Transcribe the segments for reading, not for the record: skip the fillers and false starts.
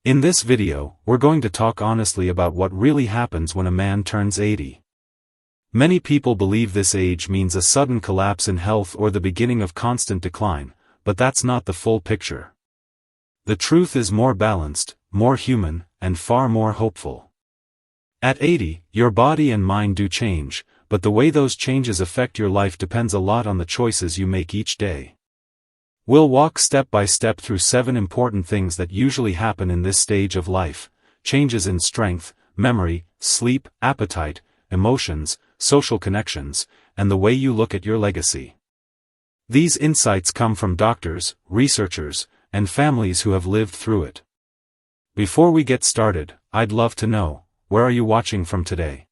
In this video, we're going to talk honestly about what really happens when a man turns 80. Many people believe this age means a sudden collapse in health or the beginning of constant decline, but that's not the full picture. The truth is more balanced, more human, and far more hopeful. At 80, your body and mind do change, but the way those changes affect your life depends a lot on the choices you make each day. We'll walk step by step through 7 important things that usually happen in this stage of life: changes in strength, memory, sleep, appetite, emotions, social connections, and the way you look at your legacy. These insights come from doctors, researchers, and families who have lived through it. Before we get started, I'd love to know, where are you watching from today?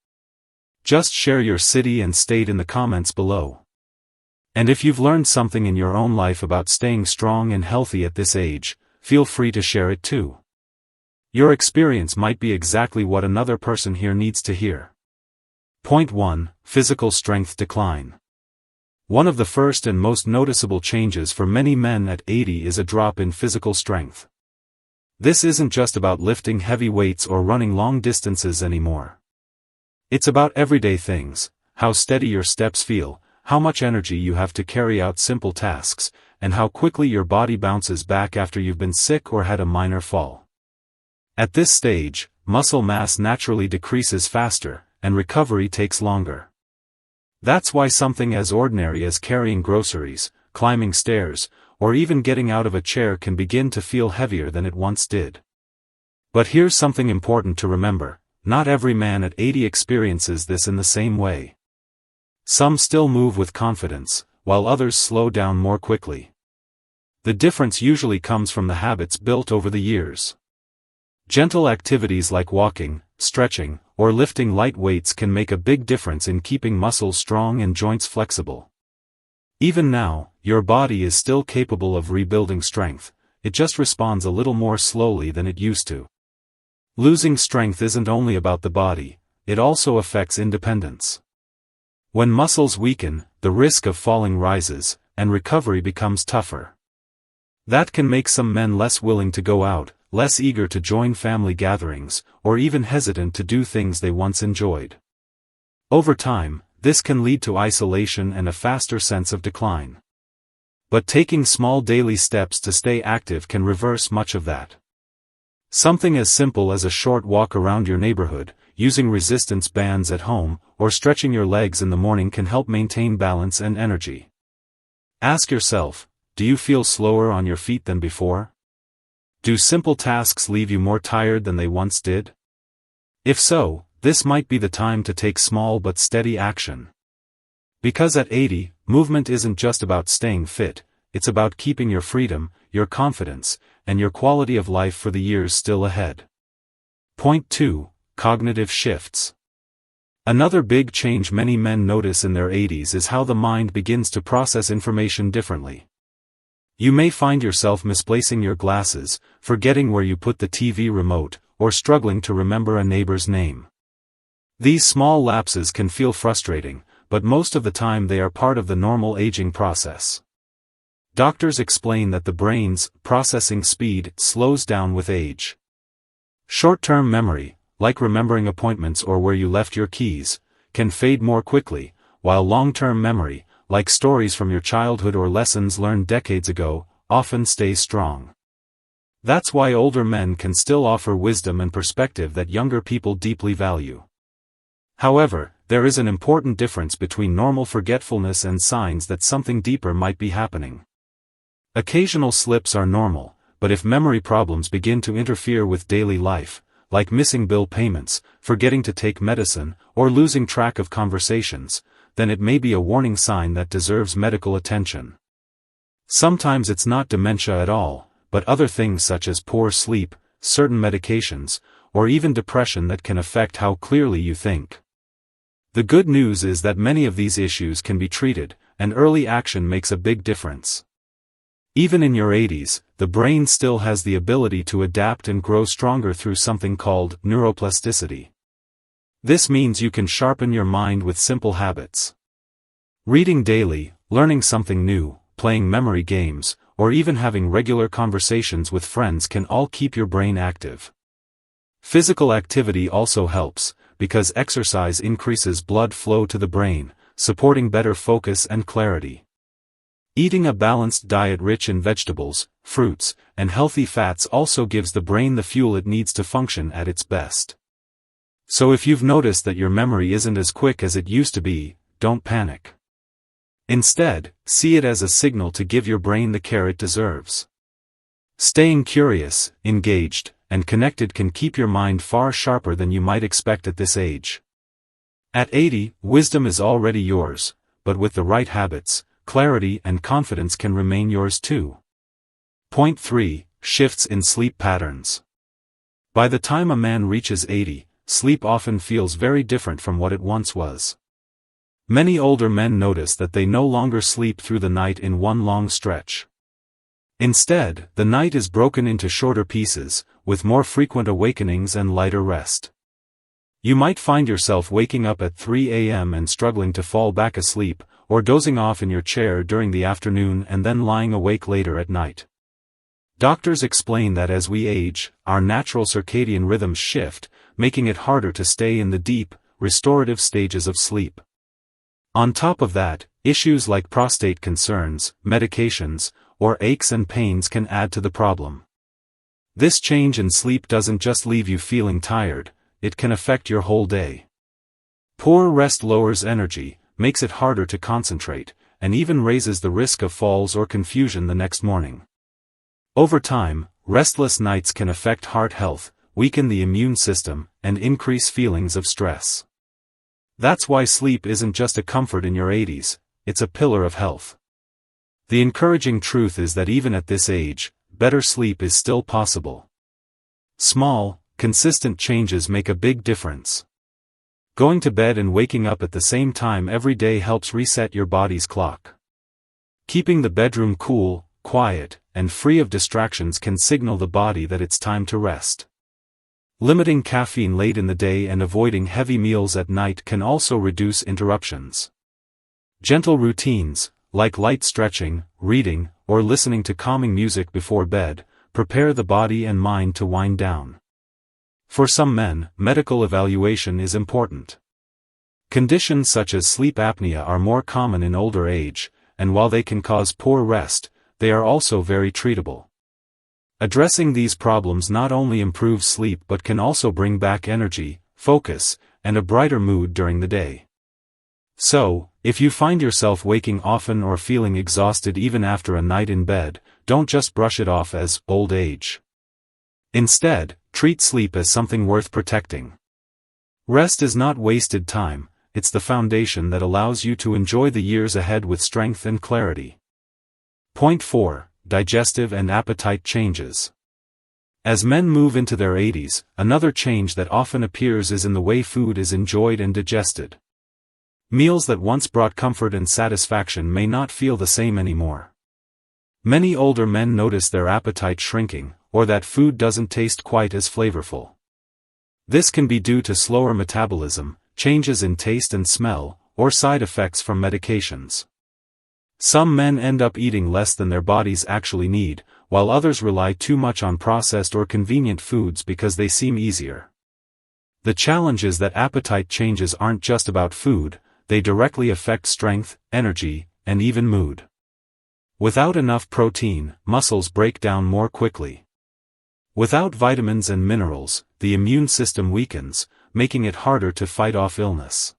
Just share your city and state in the comments below. And if you've learned something in your own life about staying strong and healthy at this age, feel free to share it too. Your experience might be exactly what another person here needs to hear. Point 1. Physical strength decline. One of the first and most noticeable changes for many men at 80 is a drop in physical strength. This isn't just about lifting heavy weights or running long distances anymore. It's about everyday things: how steady your steps feel, how much energy you have to carry out simple tasks, and how quickly your body bounces back after you've been sick or had a minor fall. At this stage, muscle mass naturally decreases faster, and recovery takes longer. That's why something as ordinary as carrying groceries, climbing stairs, or even getting out of a chair can begin to feel heavier than it once did. But here's something important to remember: not every man at 80 experiences this in the same way. Some still move with confidence, while others slow down more quickly. The difference usually comes from the habits built over the years. Gentle activities like walking, stretching, or lifting light weights can make a big difference in keeping muscles strong and joints flexible. Even now, your body is still capable of rebuilding strength, it just responds a little more slowly than it used to. Losing strength isn't only about the body, it also affects independence. When muscles weaken, the risk of falling rises, and recovery becomes tougher. That can make some men less willing to go out, less eager to join family gatherings, or even hesitant to do things they once enjoyed. Over time, this can lead to isolation and a faster sense of decline. But taking small daily steps to stay active can reverse much of that. Something as simple as a short walk around your neighborhood, using resistance bands at home, or stretching your legs in the morning can help maintain balance and energy. Ask yourself, do you feel slower on your feet than before? Do simple tasks leave you more tired than they once did? If so, this might be the time to take small but steady action. Because at 80, movement isn't just about staying fit, it's about keeping your freedom, your confidence, and your quality of life for the years still ahead. Point 2. Cognitive shifts. Another big change many men notice in their 80s is how the mind begins to process information differently. You may find yourself misplacing your glasses, forgetting where you put the TV remote, or struggling to remember a neighbor's name. These small lapses can feel frustrating, but most of the time they are part of the normal aging process. Doctors explain that the brain's processing speed slows down with age. Short-term memory, like remembering appointments or where you left your keys, can fade more quickly, while long-term memory, like stories from your childhood or lessons learned decades ago, often stays strong. That's why older men can still offer wisdom and perspective that younger people deeply value. However, there is an important difference between normal forgetfulness and signs that something deeper might be happening. Occasional slips are normal, but if memory problems begin to interfere with daily life, like missing bill payments, forgetting to take medicine, or losing track of conversations, then it may be a warning sign that deserves medical attention. Sometimes it's not dementia at all, but other things such as poor sleep, certain medications, or even depression that can affect how clearly you think. The good news is that many of these issues can be treated, and early action makes a big difference. Even in your 80s, the brain still has the ability to adapt and grow stronger through something called neuroplasticity. This means you can sharpen your mind with simple habits. Reading daily, learning something new, playing memory games, or even having regular conversations with friends can all keep your brain active. Physical activity also helps, because exercise increases blood flow to the brain, supporting better focus and clarity. Eating a balanced diet rich in vegetables, fruits, and healthy fats also gives the brain the fuel it needs to function at its best. So if you've noticed that your memory isn't as quick as it used to be, don't panic. Instead, see it as a signal to give your brain the care it deserves. Staying curious, engaged, and connected can keep your mind far sharper than you might expect at this age. At 80, wisdom is already yours, but with the right habits, clarity and confidence can remain yours too. Point 3. Shifts in sleep patterns. By the time a man reaches 80, sleep often feels very different from what it once was. Many older men notice that they no longer sleep through the night in one long stretch. Instead, the night is broken into shorter pieces, with more frequent awakenings and lighter rest. You might find yourself waking up at 3 a.m. and struggling to fall back asleep, or dozing off in your chair during the afternoon and then lying awake later at night. Doctors explain that as we age, our natural circadian rhythms shift, making it harder to stay in the deep, restorative stages of sleep. On top of that, issues like prostate concerns, medications, or aches and pains can add to the problem. This change in sleep doesn't just leave you feeling tired, it can affect your whole day. Poor rest lowers energy, makes it harder to concentrate, and even raises the risk of falls or confusion the next morning. Over time, restless nights can affect heart health, weaken the immune system, and increase feelings of stress. That's why sleep isn't just a comfort in your 80s, it's a pillar of health. The encouraging truth is that even at this age, better sleep is still possible. Small, consistent changes make a big difference. Going to bed and waking up at the same time every day helps reset your body's clock. Keeping the bedroom cool, quiet, and free of distractions can signal the body that it's time to rest. Limiting caffeine late in the day and avoiding heavy meals at night can also reduce interruptions. Gentle routines, like light stretching, reading, or listening to calming music before bed, prepare the body and mind to wind down. For some men, medical evaluation is important. Conditions such as sleep apnea are more common in older age, and while they can cause poor rest, they are also very treatable. Addressing these problems not only improves sleep but can also bring back energy, focus, and a brighter mood during the day. So, if you find yourself waking often or feeling exhausted even after a night in bed, don't just brush it off as old age. Instead, treat sleep as something worth protecting. Rest is not wasted time, it's the foundation that allows you to enjoy the years ahead with strength and clarity. Point 4. Digestive and appetite changes. As men move into their 80s, another change that often appears is in the way food is enjoyed and digested. Meals that once brought comfort and satisfaction may not feel the same anymore. Many older men notice their appetite shrinking, or that food doesn't taste quite as flavorful. This can be due to slower metabolism, changes in taste and smell, or side effects from medications. Some men end up eating less than their bodies actually need, while others rely too much on processed or convenient foods because they seem easier. The challenge is that appetite changes aren't just about food, they directly affect strength, energy, and even mood. Without enough protein, muscles break down more quickly. Without vitamins and minerals, the immune system weakens, making it harder to fight off illness.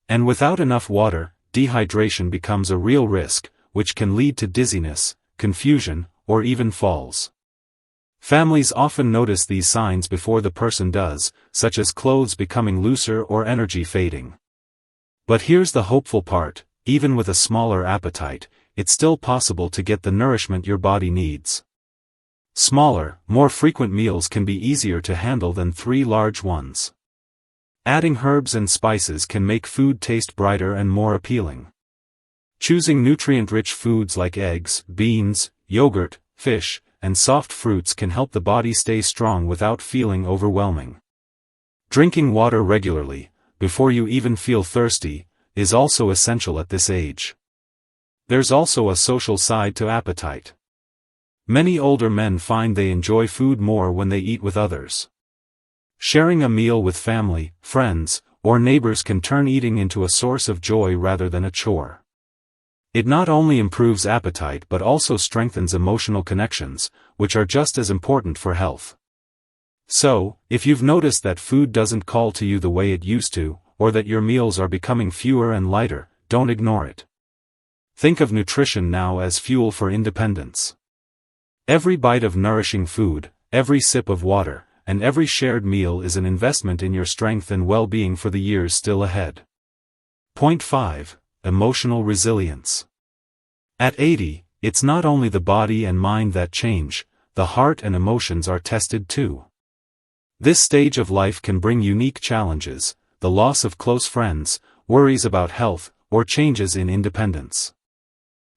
And without enough water, dehydration becomes a real risk, which can lead to dizziness, confusion, or even falls. Families often notice these signs before the person does, such as clothes becoming looser or energy fading. But here's the hopeful part, even with a smaller appetite, it's still possible to get the nourishment your body needs. Smaller, more frequent meals can be easier to handle than 3 large ones. Adding herbs and spices can make food taste brighter and more appealing. Choosing nutrient-rich foods like eggs, beans, yogurt, fish, and soft fruits can help the body stay strong without feeling overwhelming. Drinking water regularly, before you even feel thirsty, is also essential at this age. There's also a social side to appetite. Many older men find they enjoy food more when they eat with others. Sharing a meal with family, friends, or neighbors can turn eating into a source of joy rather than a chore. It not only improves appetite but also strengthens emotional connections, which are just as important for health. So, if you've noticed that food doesn't call to you the way it used to, or that your meals are becoming fewer and lighter, don't ignore it. Think of nutrition now as fuel for independence. Every bite of nourishing food, every sip of water, and every shared meal is an investment in your strength and well-being for the years still ahead. Point 5. Emotional resilience. At 80, it's not only the body and mind that change, the heart and emotions are tested too. This stage of life can bring unique challenges, the loss of close friends, worries about health, or changes in independence.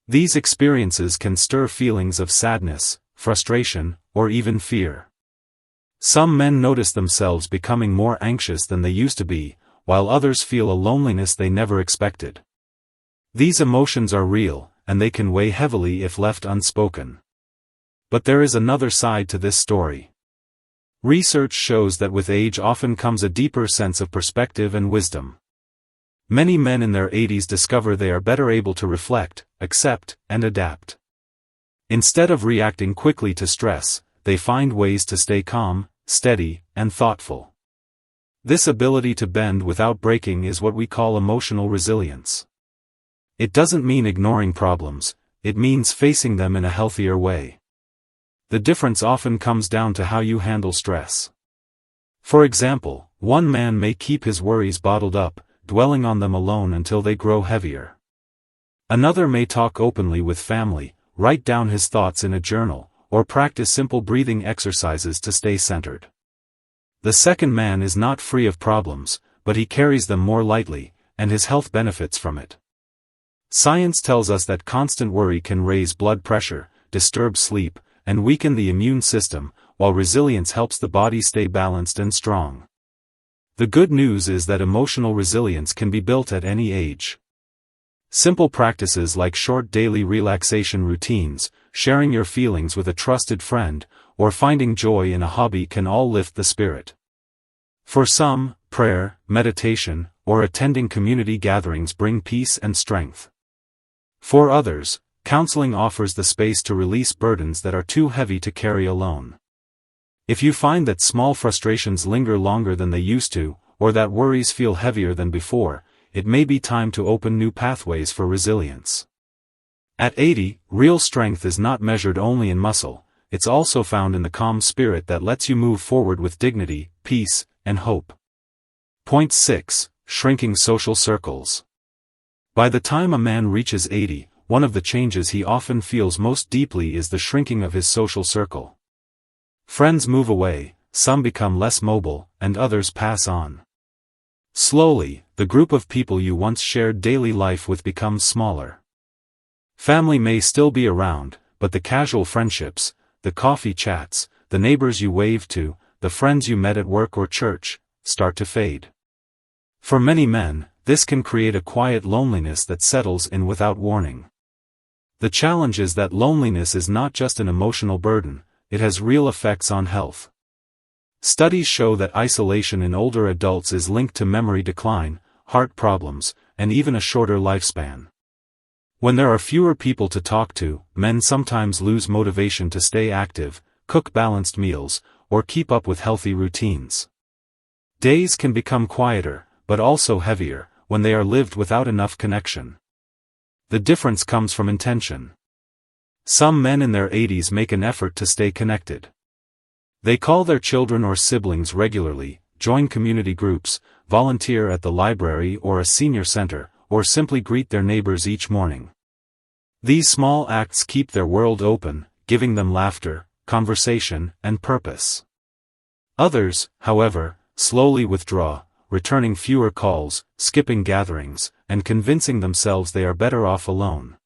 These experiences can stir feelings of sadness, frustration, or even fear. Some men notice themselves becoming more anxious than they used to be, while others feel a loneliness they never expected. These emotions are real, and they can weigh heavily if left unspoken. But there is another side to this story. Research shows that with age often comes a deeper sense of perspective and wisdom. Many men in their 80s discover they are better able to reflect, accept, and adapt. Instead of reacting quickly to stress, they find ways to stay calm, steady, and thoughtful. This ability to bend without breaking is what we call emotional resilience. It doesn't mean ignoring problems, it means facing them in a healthier way. The difference often comes down to how you handle stress. For example, one man may keep his worries bottled up, dwelling on them alone until they grow heavier. Another may talk openly with family, write down his thoughts in a journal, or practice simple breathing exercises to stay centered. The second man is not free of problems, but he carries them more lightly, and his health benefits from it. Science tells us that constant worry can raise blood pressure, disturb sleep, and weaken the immune system, while resilience helps the body stay balanced and strong. The good news is that emotional resilience can be built at any age. Simple practices like short daily relaxation routines, sharing your feelings with a trusted friend, or finding joy in a hobby can all lift the spirit. For some, prayer, meditation, or attending community gatherings bring peace and strength. For others, counseling offers the space to release burdens that are too heavy to carry alone. If you find that small frustrations linger longer than they used to, or that worries feel heavier than before, it may be time to open new pathways for resilience. At 80, real strength is not measured only in muscle, it's also found in the calm spirit that lets you move forward with dignity, peace, and hope. Point 6. Shrinking social circles. By the time a man reaches 80, one of the changes he often feels most deeply is the shrinking of his social circle. Friends move away, some become less mobile, and others pass on. Slowly, the group of people you once shared daily life with becomes smaller. Family may still be around, but the casual friendships, the coffee chats, the neighbors you waved to, the friends you met at work or church, start to fade. For many men, this can create a quiet loneliness that settles in without warning. The challenge is that loneliness is not just an emotional burden, it has real effects on health. Studies show that isolation in older adults is linked to memory decline, heart problems, and even a shorter lifespan. When there are fewer people to talk to, men sometimes lose motivation to stay active, cook balanced meals, or keep up with healthy routines. Days can become quieter, but also heavier, when they are lived without enough connection. The difference comes from intention. Some men in their 80s make an effort to stay connected. They call their children or siblings regularly, join community groups, volunteer at the library or a senior center, or simply greet their neighbors each morning. These small acts keep their world open, giving them laughter, conversation, and purpose. Others, however, slowly withdraw, returning fewer calls, skipping gatherings, and convincing themselves they are better off alone.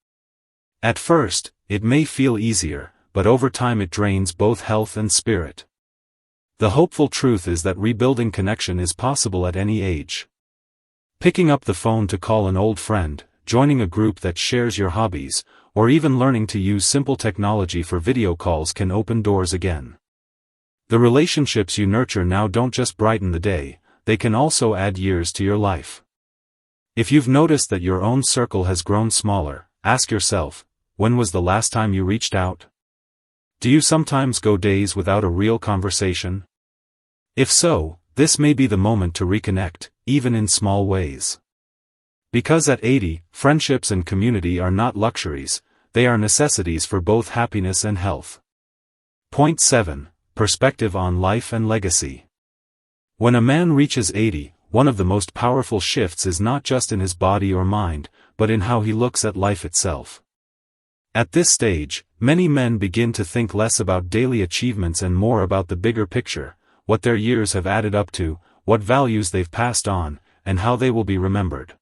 At first, it may feel easier, but over time it drains both health and spirit. The hopeful truth is that rebuilding connection is possible at any age. Picking up the phone to call an old friend, joining a group that shares your hobbies, or even learning to use simple technology for video calls can open doors again. The relationships you nurture now don't just brighten the day, they can also add years to your life. If you've noticed that your own circle has grown smaller, ask yourself, when was the last time you reached out? Do you sometimes go days without a real conversation? If so, this may be the moment to reconnect, even in small ways. Because at 80, friendships and community are not luxuries, they are necessities for both happiness and health. Point 7. Perspective on life and legacy. When a man reaches 80, one of the most powerful shifts is not just in his body or mind, but in how he looks at life itself. At this stage, many men begin to think less about daily achievements and more about the bigger picture, what their years have added up to, what values they've passed on, and how they will be remembered.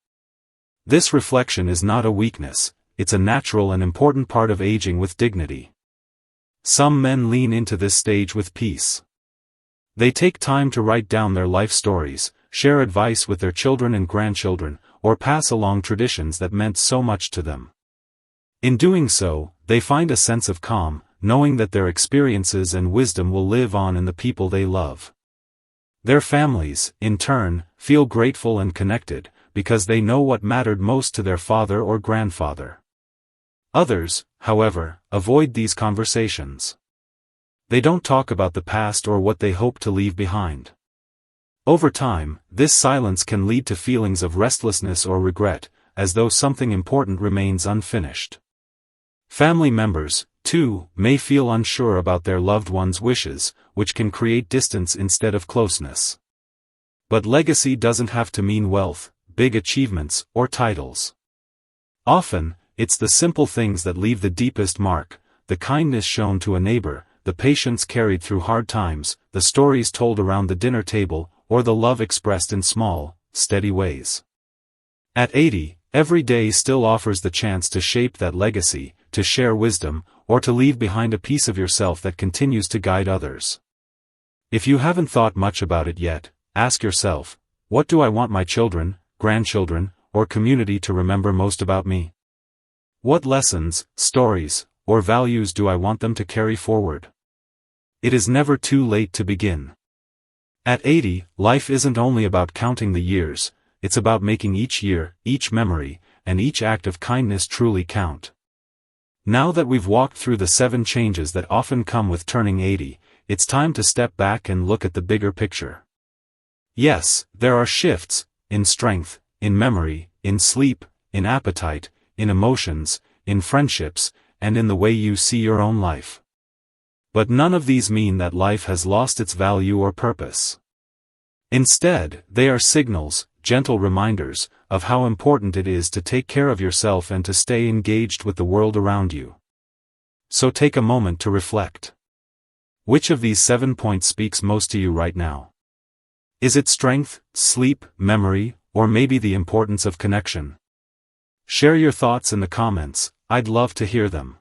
This reflection is not a weakness, it's a natural and important part of aging with dignity. Some men lean into this stage with peace. They take time to write down their life stories, share advice with their children and grandchildren, or pass along traditions that meant so much to them. In doing so, they find a sense of calm, knowing that their experiences and wisdom will live on in the people they love. Their families, in turn, feel grateful and connected, because they know what mattered most to their father or grandfather. Others, however, avoid these conversations. They don't talk about the past or what they hope to leave behind. Over time, this silence can lead to feelings of restlessness or regret, as though something important remains unfinished. Family members, too, may feel unsure about their loved ones' wishes, which can create distance instead of closeness. But legacy doesn't have to mean wealth, big achievements, or titles. Often, it's the simple things that leave the deepest mark: the kindness shown to a neighbor, the patience carried through hard times, the stories told around the dinner table, or the love expressed in small, steady ways. At 80, every day still offers the chance to shape that legacy, to share wisdom, or to leave behind a piece of yourself that continues to guide others. If you haven't thought much about it yet, ask yourself, what do I want my children, grandchildren, or community to remember most about me? What lessons, stories, or values do I want them to carry forward? It is never too late to begin. At 80, life isn't only about counting the years, it's about making each year, each memory, and each act of kindness truly count. Now that we've walked through the 7 changes that often come with turning 80, it's time to step back and look at the bigger picture. Yes, there are shifts, in strength, in memory, in sleep, in appetite, in emotions, in friendships, and in the way you see your own life. But none of these mean that life has lost its value or purpose. Instead, they are signals, gentle reminders, of how important it is to take care of yourself and to stay engaged with the world around you. So take a moment to reflect. Which of these 7 points speaks most to you right now? Is it strength, sleep, memory, or maybe the importance of connection? Share your thoughts in the comments, I'd love to hear them.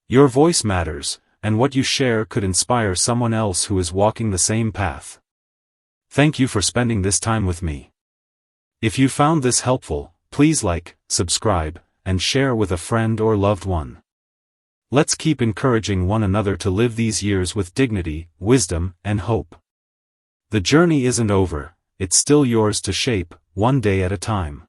Your voice matters, and what you share could inspire someone else who is walking the same path. Thank you for spending this time with me. If you found this helpful, please like, subscribe, and share with a friend or loved one. Let's keep encouraging one another to live these years with dignity, wisdom, and hope. The journey isn't over, it's still yours to shape, one day at a time.